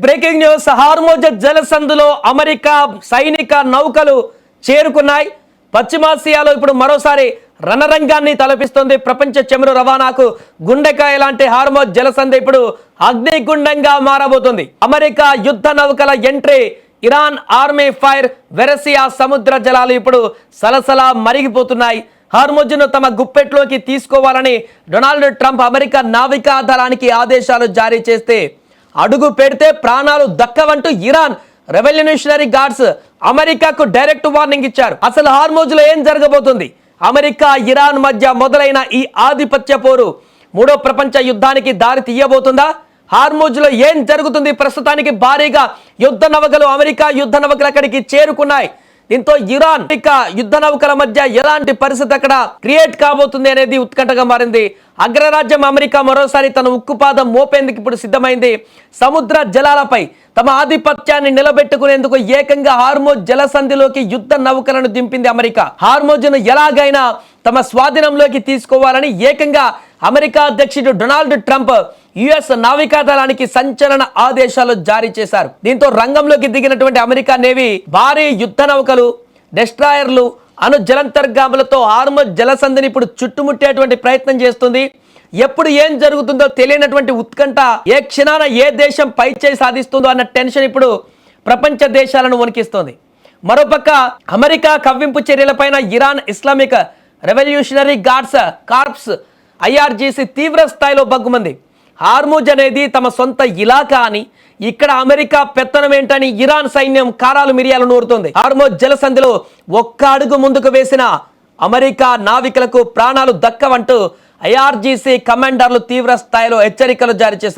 Breaking news Hormuz జలసంధిలో America సైనిక నౌకలు చేరుకున్నాయి. పశ్చిమాసియాలో ఇప్పుడు మరోసారి రణరంగాన్ని తలపిస్తుంది. ప్రపంచ చమురు రవాణాకు గుండెకాయ లాంటి హార్మోజ్ జలసంధి ఇప్పుడు అగ్నిగుండంగా మారబోతుంది. అమెరికా యుద్ధ నౌకల ఎంట్రీ, ఇరాన్ ఆర్మీ ఫైర్, వెరసియా సముద్ర జలాలు ఇప్పుడు సలసలా మరిగిపోతున్నాయి. హార్మోజ్ను తమ గుప్పెట్లోకి తీసుకోవాలని డొనాల్డ్ ట్రంప్ అమెరికా నావికా దళానికి ఆదేశాలు జారీ చేస్తే అడుగు పెడితే ప్రాణాలు దక్కవంటూ ఇరాన్ రెవల్యూషనరీ గార్డ్స్ అమెరికాకు డైరెక్ట్ వార్నింగ్ ఇచ్చారు. అసలు హార్మోజ్ లో ఏం జరగబోతుంది? అమెరికా ఇరాన్ మధ్య మొదలైన ఈ ఆధిపత్య పోరు మూడో ప్రపంచ యుద్ధానికి దారి తీయబోతుందా? హార్మోజ్ లో ఏం జరుగుతుంది? ప్రస్తుతానికి భారీగా యుద్ధ నౌకలు, అమెరికా యుద్ధ నౌకలు అక్కడికి చేరుకున్నాయి. దీంతో ఇరాన్ అమెరికా యుద్ధ నౌకల మధ్య ఎలాంటి పరిస్థితి అక్కడ క్రియేట్ కాబోతుంది అనేది ఉత్కంఠగా మారింది. అగ్రరాజ్యం అమెరికా మరోసారి తన ఉక్కుపాదం మోపేందుకు ఇప్పుడు సిద్ధమైంది. సముద్ర జలాలపై తమ ఆధిపత్యాన్ని నిలబెట్టుకునేందుకు ఏకంగా హార్మోజ్ జలసంధిలోకి యుద్ధ నౌకలను దింపింది అమెరికా. హార్మోజ్ను ఎలాగైనా తమ స్వాధీనంలోకి తీసుకోవాలని ఏకంగా అమెరికా అధ్యక్షుడు డొనాల్డ్ ట్రంప్ యుఎస్ నావికా దళానికి సంచలన ఆదేశాలు జారీ చేశారు. దీంతో రంగంలోకి దిగినటువంటి అమెరికా నేవీ భారీ యుద్ధ నౌకలు, డెస్ట్రాయర్లు, అణు జలంతర్గాములతో హార్మోజ్ జలసంధిని ఇప్పుడు చుట్టుముట్టేటువంటి ప్రయత్నం చేస్తుంది. ఎప్పుడు ఏం జరుగుతుందో తెలియనటువంటి ఉత్కంఠ, ఏ క్షణాన ఏ దేశం పైచేయి సాధిస్తుందో అన్న టెన్షన్ ఇప్పుడు ప్రపంచ దేశాలను వణికిస్తోంది. మరోపక్క అమెరికా కవ్వింపు చర్యలపైన Iran Islamic Revolutionary Guards Corps IRGC తీవ్ర స్థాయిలో బగ్గుమంది. హార్మోజ్ అనేది తమ సొంత ఇలాకా అని, ఇక్కడ అమెరికా పెత్తనం ఏంటని ఇరాన్ సైన్యం కారాలు మిరియాలు నూరుతోంది. హార్మోజ్ జలసంధిలో ఒక్క అడుగు ముందుకు వేసిన అమెరికా నావికులకు ప్రాణాలు దక్కవంటూ ఐఆర్జీసీ కమాండర్లు తీవ్ర స్థాయిలో హెచ్చరికలు జారీ చేశారు.